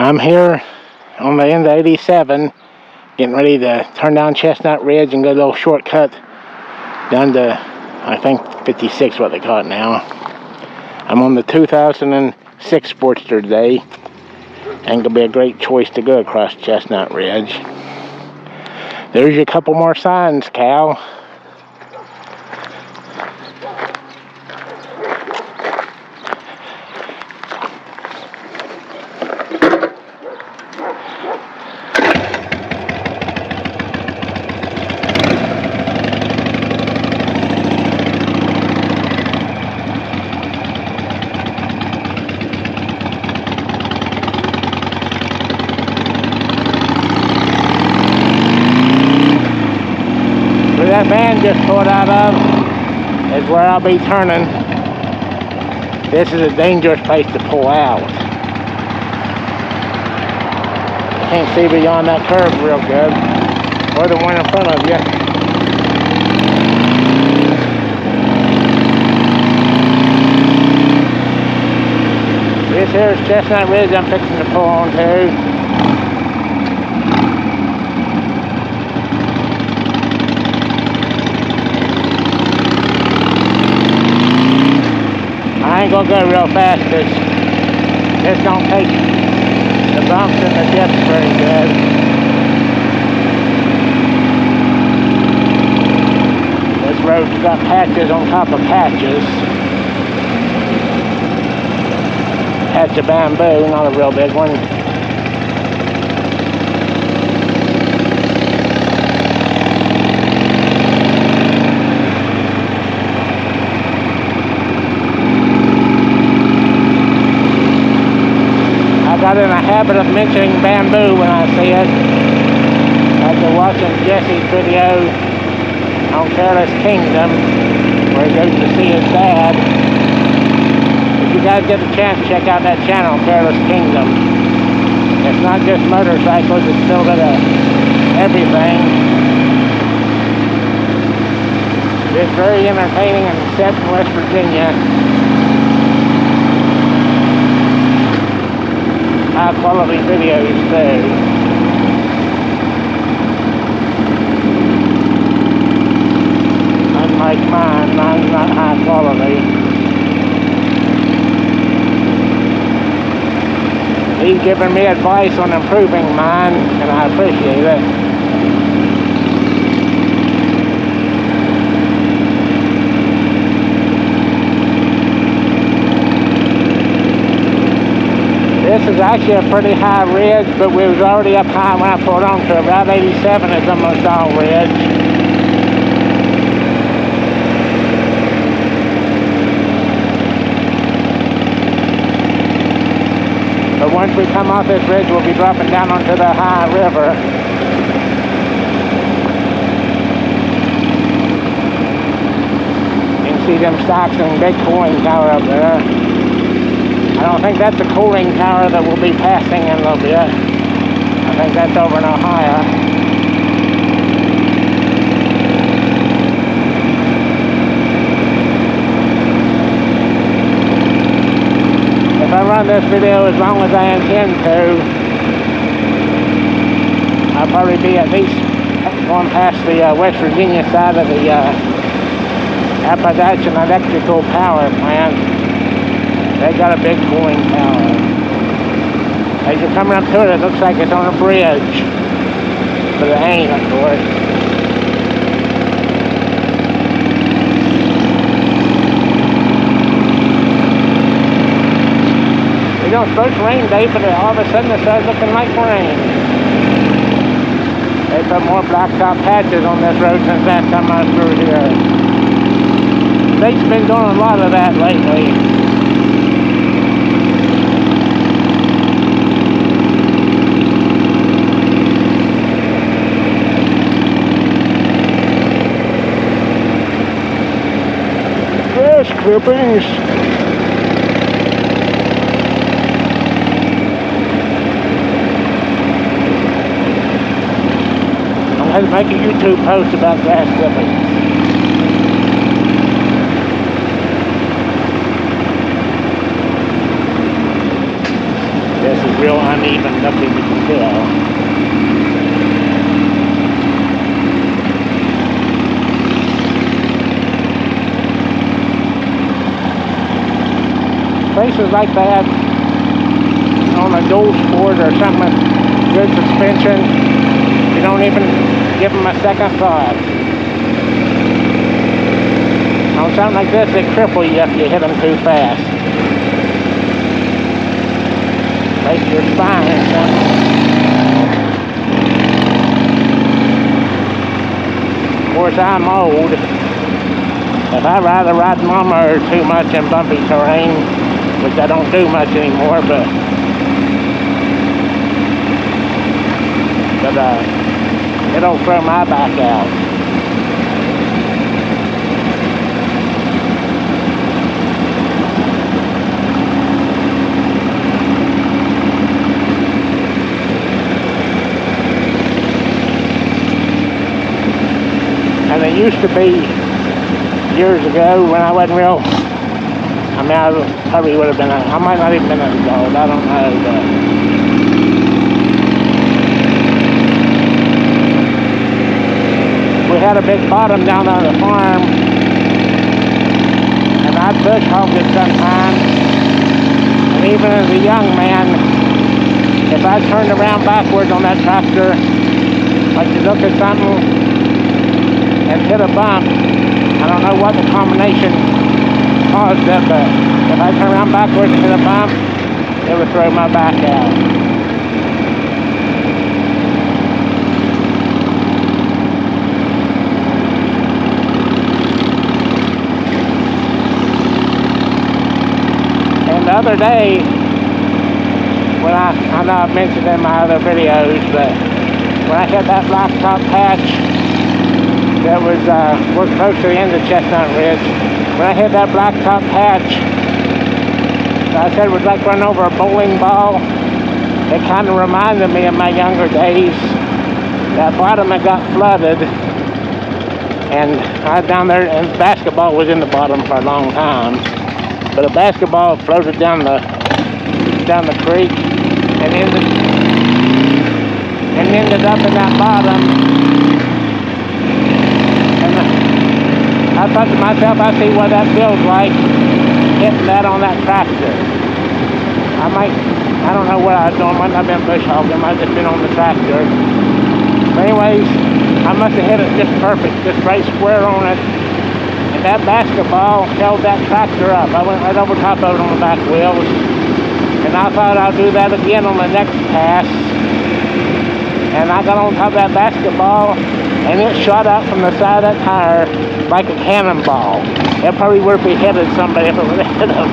I'm here on the end of 87, getting ready to turn down Chestnut Ridge and go a little shortcut down to, I think, 56, what they call it now. I'm on the 2006 Sportster today, and it'll be a great choice to go across Chestnut Ridge. There's a couple more signs, Cal. That van just pulled out of is where I'll be turning. This is a dangerous place to pull out. Can't see beyond that curve real good, or the one in front of you. This here is Chestnut Ridge I'm fixing to pull on to. I ain't gonna go real fast because this don't take the bumps and the dips very good. This road's got patches on top of patches. Patch of bamboo, not a real big one. I got in a habit of mentioning bamboo when I see it. After watching Jesse's video on Careless Kingdom, where he goes to see his dad. If you guys get a chance, check out that channel, Careless Kingdom. It's not just motorcycles, it's still got everything. It's very entertaining and set in West Virginia. High quality videos too. Unlike mine, mine's not high quality. He's giving me advice on improving mine, and I appreciate it. This is actually a pretty high ridge, but we was already up high when I pulled on to about 87. It's almost all ridge. But once we come off this ridge, we'll be dropping down onto the high river. You can see them stocks and big cooling tower up there. I don't think that's a cooling tower that we'll be passing in a little bit. I think that's over in Ohio. If I run this video as long as I intend to, I'll probably be at least going past the West Virginia side of the Appalachian Electrical Power Plant. They got a big cooling tower. As you're coming up to it, it looks like it's on a bridge. But it ain't, of course. You know, it's supposed to rain today, but all of a sudden it started looking like rain. They put more blacktop patches on this road since last time I was through here. They've been doing a lot of that lately. Clippings. I'm going to make a YouTube post about grass clippings. place is real uneven looking, you can tell. Places like that on a dual sport or something with good suspension, you don't even give them a second thought. On something like this, they cripple you if you hit them too fast. Break your spine or something. Of course, I'm old. If I rather ride lawnmower too much in bumpy terrain, which I don't do much anymore, but it'll throw my back out. And it used to be years ago when I wasn't real, I mean, I probably would have been, I might not even been an adult, I don't know, but we had a big bottom down on the farm, and I'd bush hog it sometimes, and even as a young man, if I turned around backwards on that tractor, like to look at something, and hit a bump, I don't know what the combination caused it, but if I turn around backwards and hit a bump, it would throw my back out. And the other day, when I know I've mentioned in my other videos, but when I hit that blacktop patch, that was, we're close to the end of Chestnut Ridge. When I hit that blacktop patch, I said it was like running over a bowling ball. It kind of reminded me of my younger days. That bottom had got flooded, and I was down there, and basketball was in the bottom for a long time. But a basketball floated down the creek and ended up in that bottom. I thought to myself, I see what that feels like, hitting that on that tractor. I don't know what I was doing, might not have been bush hogging, might have just been on the tractor. But anyways, I must have hit it just perfect, just right square on it. And that basketball held that tractor up. I went right over top of it on the back wheels. And I thought I'll do that again on the next pass. And I got on top of that basketball, and it shot out from the side of that tire like a cannonball. It probably would have beheaded somebody if it would have hit them.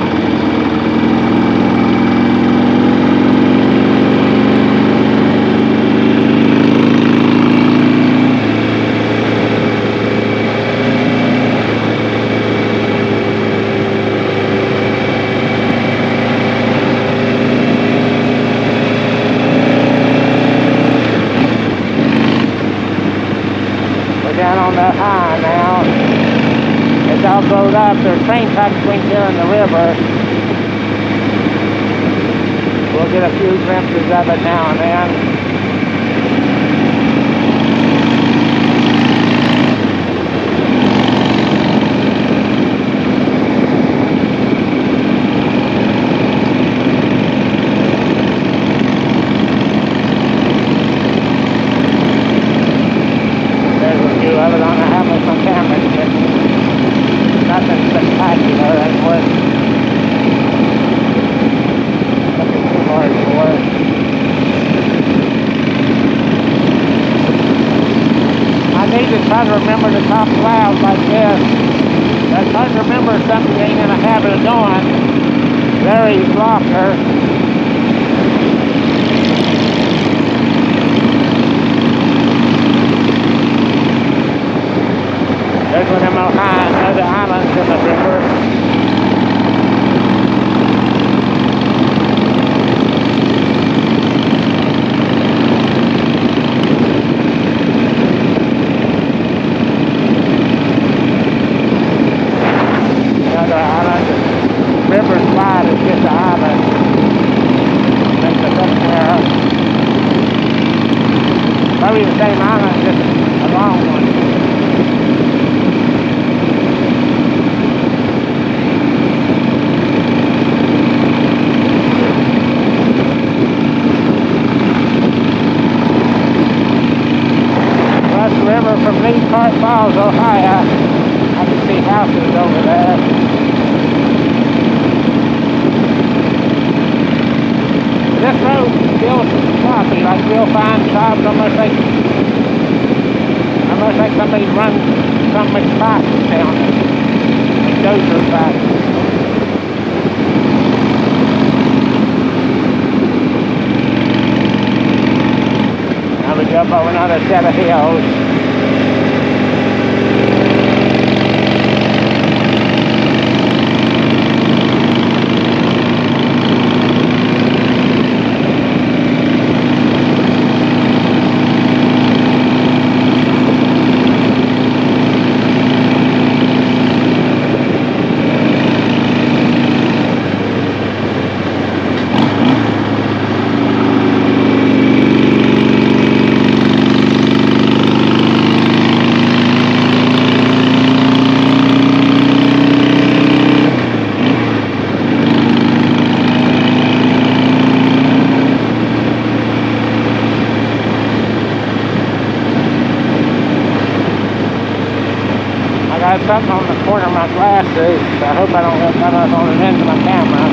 Down on the high now. It's all blowed up. There's train tracks between here and the river. We'll get a few glimpses of it now and then. I don't know how much on camera to get. Nothing spectacular, that's what nothing too hard for. I need to try to remember to top clouds like this. I try to remember something you ain't in a habit of doing. Larry's locker. There's one of them other islands in the river. Another island. The river's wide, it's just an island. Falls, Ohio. I can see houses over there. This road feels sloppy, like real fine chopped, almost like somebody's run something with spikes down it. Like dozer spikes. Now we go up over another set of hills. I got something on the corner of my glasses. I hope I don't get cut off on the end of my camera.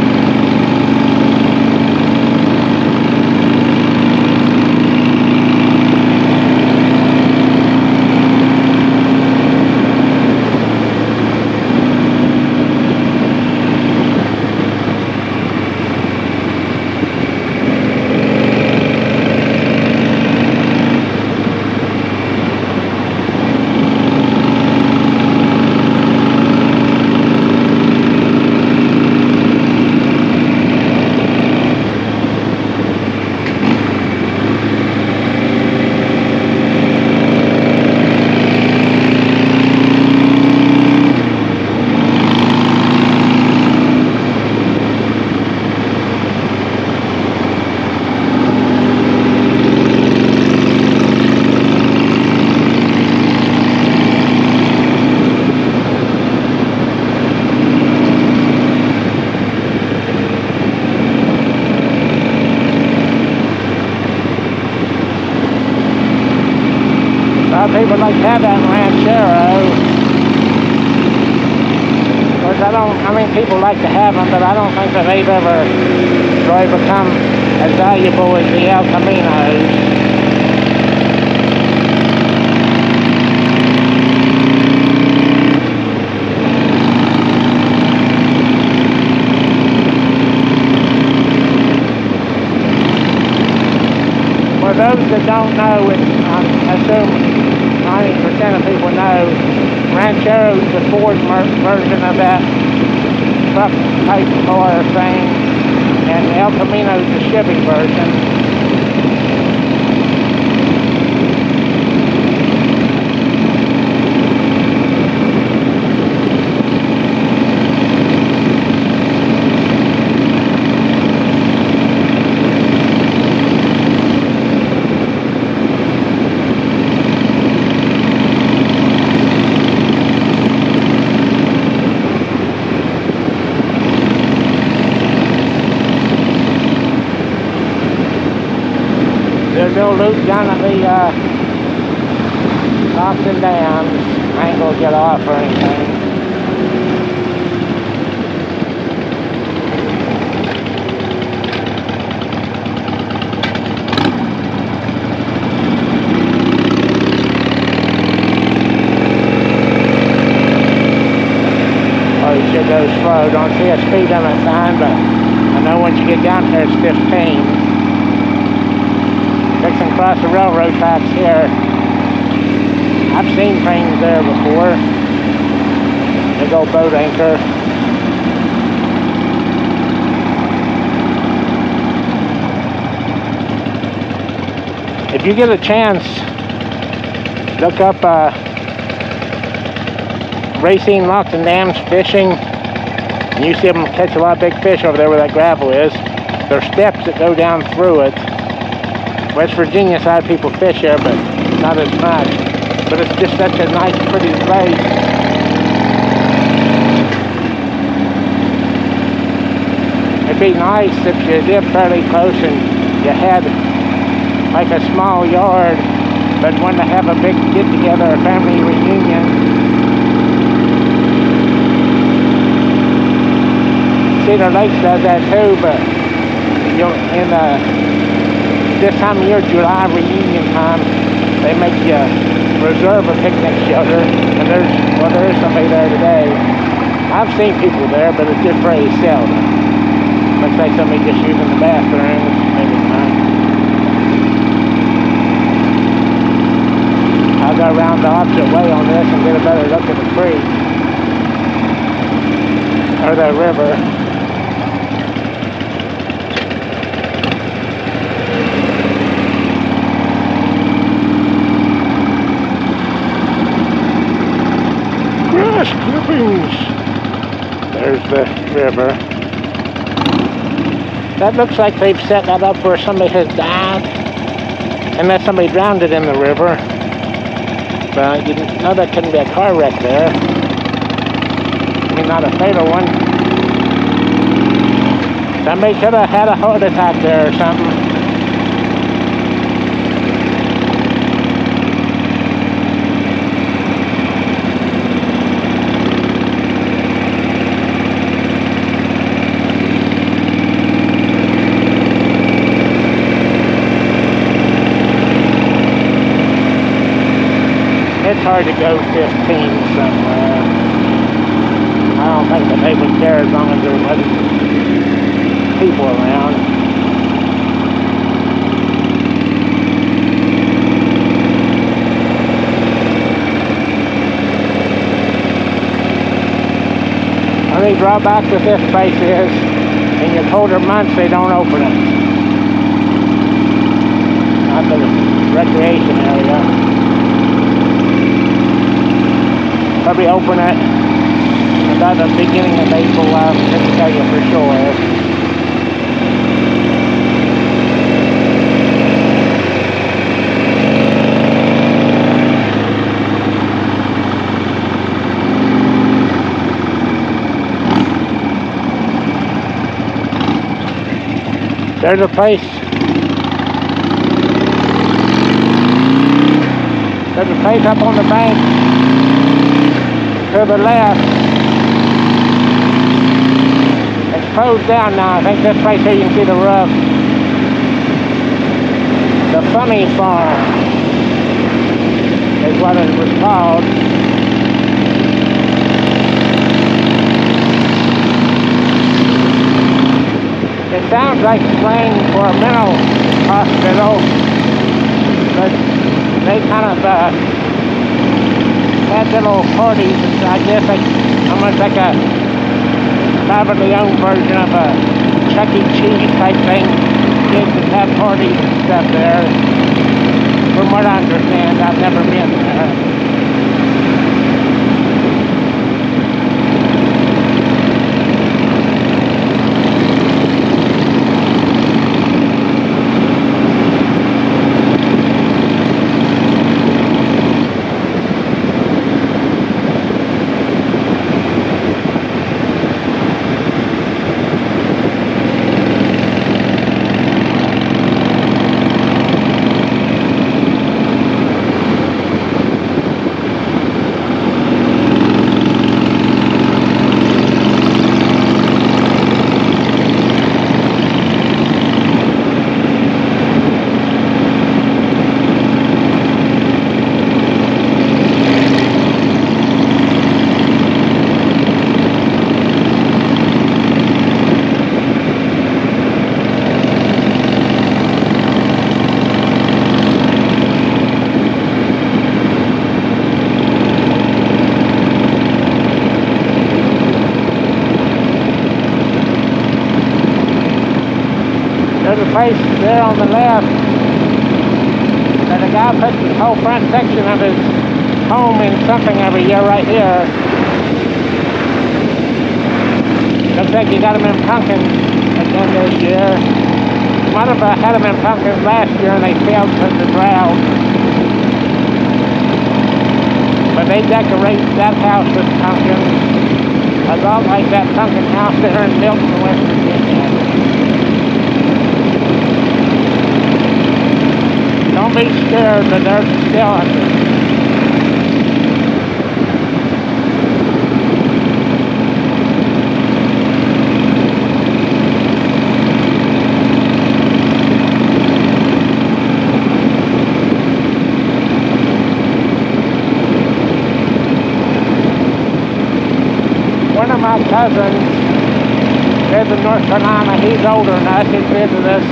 A lot of people like to have that Ranchero. Of course, people like to have them, but I don't think that they've ever really become as valuable as the El Caminos. For those that don't know, I assume 90% of people know, Ranchero is the Ford version of that truck type car thing, and El Camino is the Chevy version. There's no loop down at the ups and downs. I ain't gonna get off or anything. Oh, you should go slow. Don't see a speed limit sign, but I know once you get down here it's 15. Fixing across the railroad tracks here. I've seen trains there before. Big old boat anchor. If you get a chance, look up Racine Locks and Dams Fishing. And you see them catch a lot of big fish over there where that gravel is. There's steps that go down through it. West Virginia side people fish here, but not as much. But it's just such a nice, pretty lake. It'd be nice if you lived fairly close and you had like a small yard, but wanted to have a big get-together, a family reunion. Cedar Lakes does that too, but in this time of year, July reunion time, they make you reserve a picnic shelter, and there is somebody there today. I've seen people there, but it's just very seldom. Looks like somebody just using the bathroom, maybe not. I'll go around the opposite way on this and get a better look at the creek, or the river. Grass clippings. There's the river. That looks like they've set that up where somebody has died, unless somebody drowned it in the river. But you know that couldn't be a car wreck there. I mean, not a fatal one. Somebody should have had a heart attack there or something. It's hard to go 15 somewhere. I don't think that they would care as long as there wasn't people around. The only drawback with this place is, in your colder months, they don't open it. Not the recreation area. Probably open it about the beginning of April, I can tell you for sure. There's a place. There's a place up on the bank to the left. It's closed down now. I think this place here you can see the roof. The Funny Farm is what it was called. It sounds like slang for a mental hospital, but they kind of had little parties. I guess like almost like a privately owned version of a Chuck E. Cheese type thing. Kids would have parties and stuff there. From what I understand, I've never been there. There's a place there on the left that a guy puts the whole front section of his home in something every year right here. Looks like he got them in pumpkins again this year. Might have had them in pumpkins last year and they failed because of the drought. But they decorate that house with pumpkins. A lot like that pumpkin house there in Milton, West Virginia. Don't be scared, but there's a skeleton. cousin lives in North Carolina. He's older than us. He's visited us.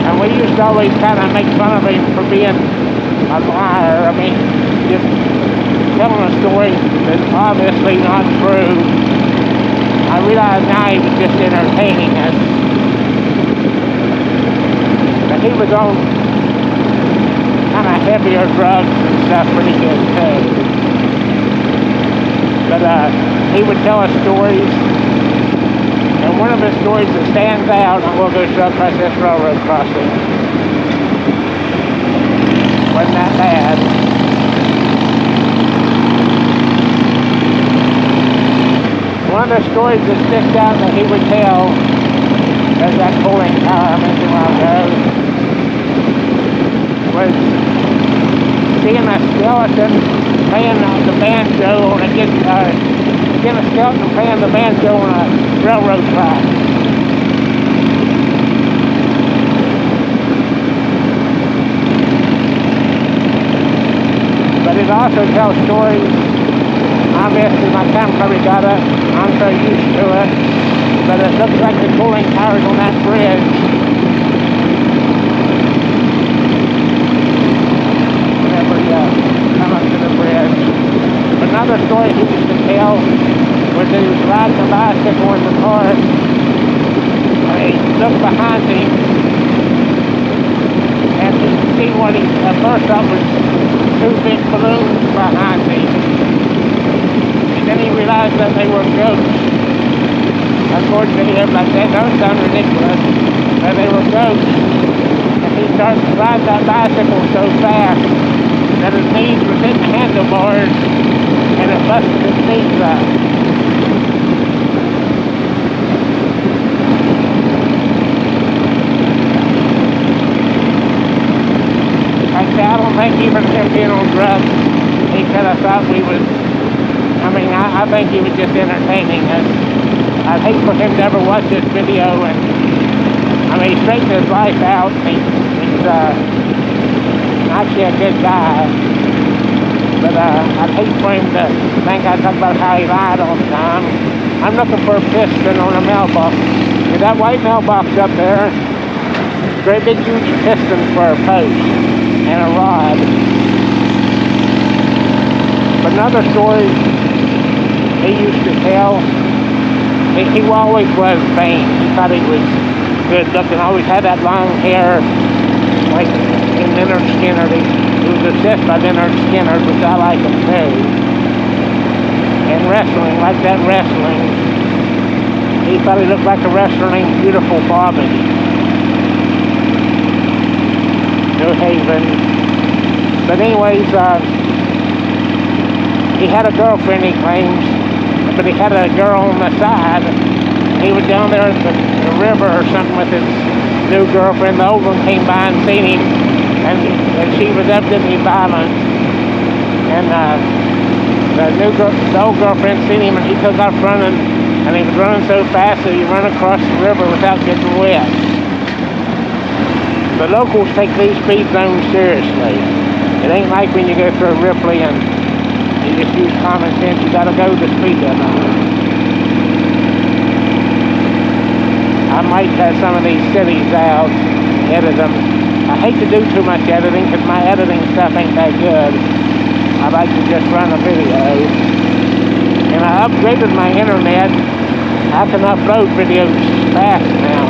And we used to always kind of make fun of him for being a liar. I mean, just telling a story that's obviously not true. I realize now he was just entertaining us. But he was on kind of heavier drugs and stuff pretty good too. But he would tell us stories. And one of the stories that stands out, and we'll go across this railroad crossing. Wasn't that bad. One of the stories that sticks out that he would tell, there's that cooling tower I mentioned a while ago, was seeing a skeleton playing the banjo on a guitar. Seeing a skeleton playing the banjo on a railroad track. But it also tells stories. Obviously my camcorder got it. I'm so used to it. But it looks like the cooling towers on that bridge. Whenever you come up to the bridge. Another story he used to tell was that he was riding a bicycle in the car. And he looked behind him. And he could see what he at first thought was two big balloons behind him. And then he realized that they were ghosts. Unfortunately, everybody said, those sound ridiculous. But they were ghosts. And he started to ride that bicycle so fast that his knees were hitting the handlebars and it busted his knees up. Like I said, I don't think even him being on drugs, he could have thought we was, I think he was just entertaining us. I'd hate for him to ever watch this video and, he straightened his life out. He's actually a good guy. But I'd hate for him to think I talk about how he lied all the time. I'm looking for a piston on a mailbox. And that white mailbox up there, great big huge piston for a post and a rod. But another story he used to tell, he always was vain. He thought he was good looking, always had that long hair, like in Leonard Skinner. He was obsessed by Leonard Skinner, which I like him too. And wrestling, like that wrestling. He thought he looked like a wrestler named Beautiful Bobby. New Haven. But anyways, he had a girlfriend, he claims, but he had a girl on the side. He was down there at the river or something with his new girlfriend. The old one came by and seen him, and she was evidently violent. And the old girlfriend seen him, and he took off running, and he was running so fast that he ran across the river without getting wet. The locals take these speed zones seriously. It ain't like when you go through Ripley and you just use common sense. You gotta go the speed limit. I might cut some of these cities out, edit them. I hate to do too much editing because my editing stuff ain't that good. I like to just run a video. And I upgraded my internet. I can upload videos fast now.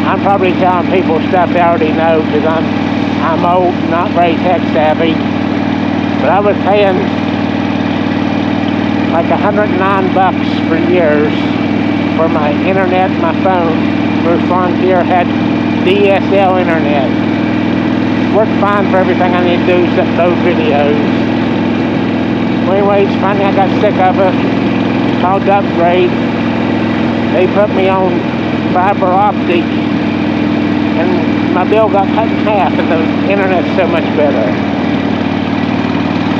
I'm probably telling people stuff they already know because I'm old, not very tech savvy. But I was paying like $109 for years for my internet, my phone. Bruce Frontier had DSL internet. Worked fine for everything I need to do except those videos. Well, anyways, finally I got sick of it. Called to upgrade. They put me on fiber optic, and my bill got cut in half, and the internet's so much better.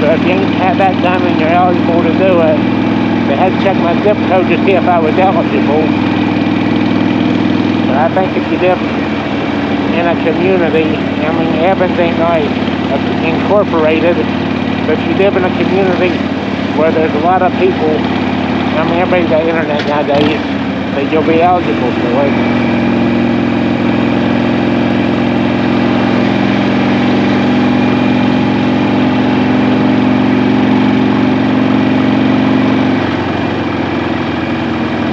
So if you ain't had that done and you're eligible to do it, they had to check my zip code to see if I was eligible. But I think if you live in a community, everything like incorporated. But if you live in a community where there's a lot of people, I mean, everybody's got internet nowadays, that you'll be eligible for it.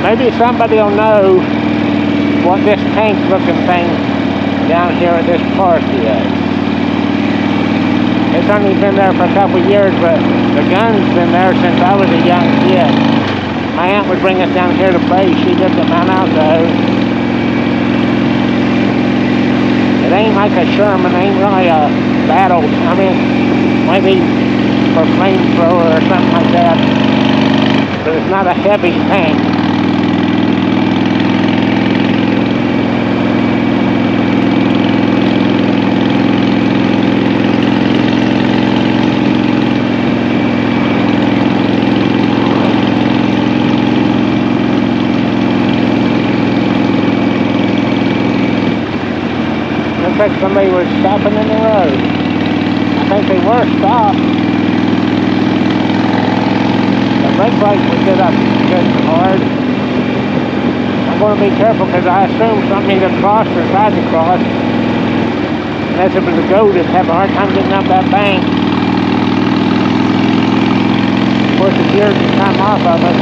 Maybe somebody will know what this tank-looking thing down here at this park is. It's only been there for a couple of years, but the gun's been there since I was a young kid. My aunt would bring us down here to play. She lived at Mount Alto. It ain't like a Sherman, ain't really a battle. I mean, maybe for flamethrower or something like that, but it's not a heavy tank. Looks like somebody was stopping in the road. I think they were stopped. The brake lights would get up good and hard. I'm going to be careful because I assume something either crossed or tried to cross. Unless it was a goat, it'd have a hard time getting up that bank. Of course, the gears would come off of it.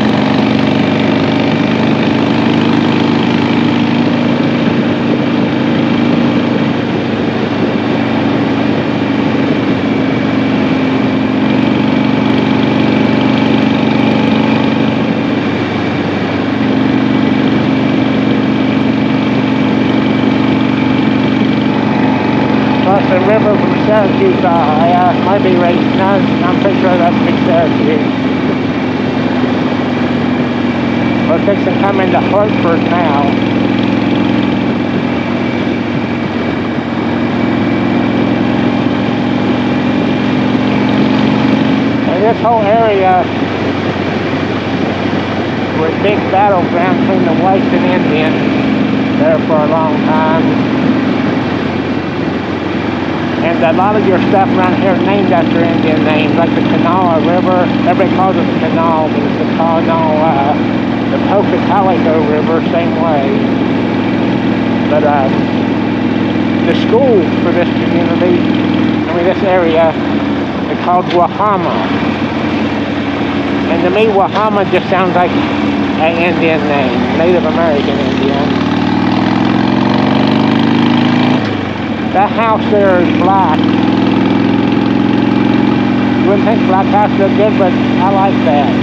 The river from Syracuse, I might be right. No, I'm pretty sure that's Big Syracuse. We're fixing to come into Hartford now. And this whole area was a big battleground between the whites and Indians there for a long time. And a lot of your stuff around here is named after Indian names, like the Kanawha River. Everybody calls it the Kanawha, but it's the Kanawha. The Pocatalico River, same way. But the school for this community, this area, is called Wahama. And to me, Wahama just sounds like an Indian name, Native American Indian. That house there is black. You wouldn't think black house looked good, but I like that.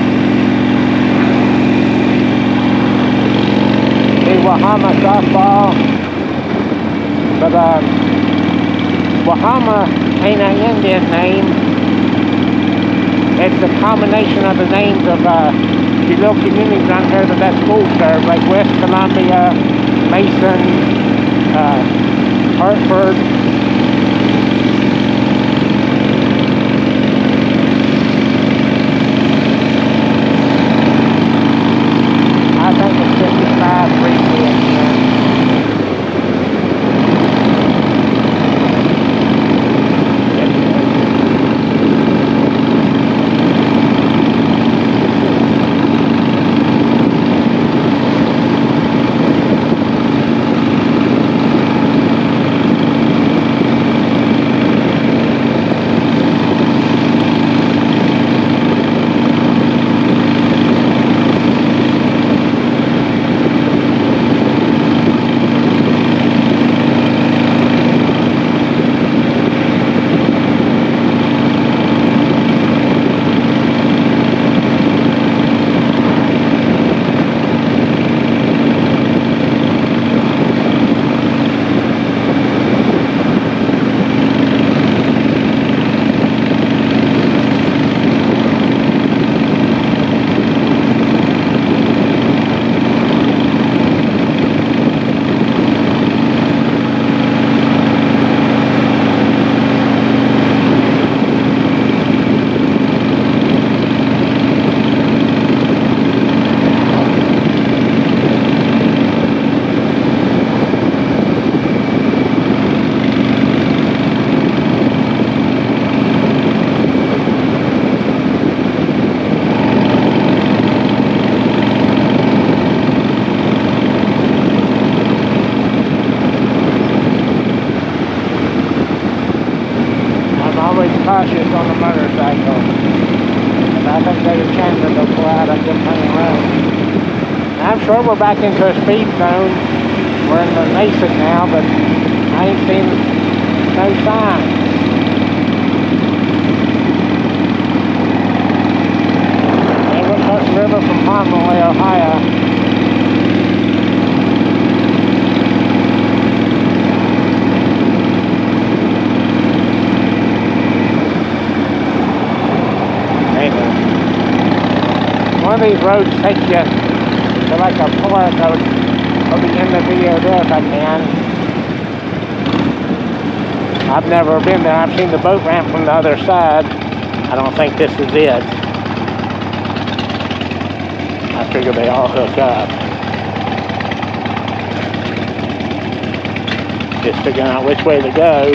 The Wahama softball. But Wahama ain't an Indian name. It's a combination of the names of the little communities around here that school serves, like West Columbia, Mason, Hartford. I think it's 55 briefly in here. motorcycle. And I think they intended to pull out and get plenty of room. I'm sure we're back into a speed zone. We're in the nascent now, but I ain't seen no signs. They were across the river from Pomeroy, Ohio. One of these roads takes you to like a park. I'll be in the video there if I can. I've never been there. I've seen the boat ramp from the other side. I don't think this is it. I figure they all hook up. Just figuring out which way to go.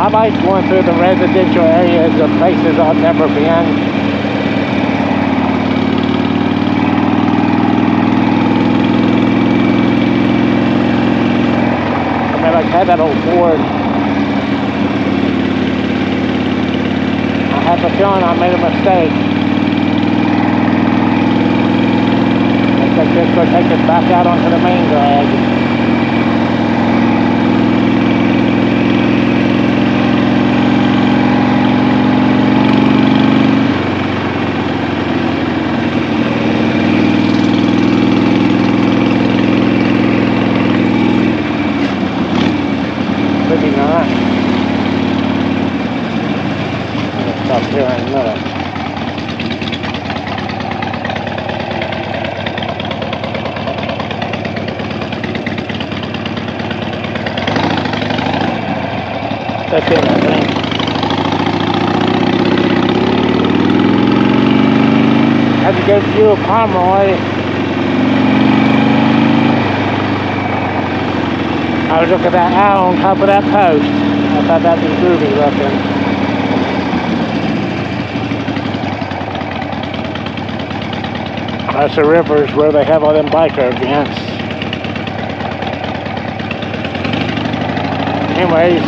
I like going through the residential areas of places I've never been. I mean, like, had that old Ford. I have a feeling I made a mistake. Looks like this will take us back out onto the main drag. Maybe not. I'll stop here in a minute. That's it, I think. Had to go view Pomeroy. I was looking at that owl on top of that post. I thought that was groovy looking. That's the rivers where they have all them biker events. Anyways,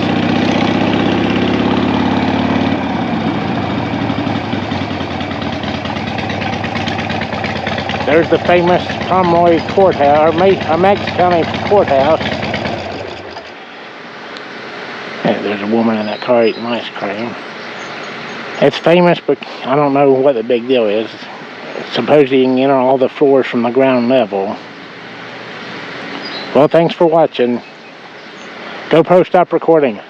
there's the famous Pomeroy courthouse, or Meigs County courthouse. Hey, there's a woman in that car eating ice cream. It's famous, but I don't know what the big deal is. Supposedly you can enter all the floors from the ground level. Well, thanks for watching. GoPro, stop recording.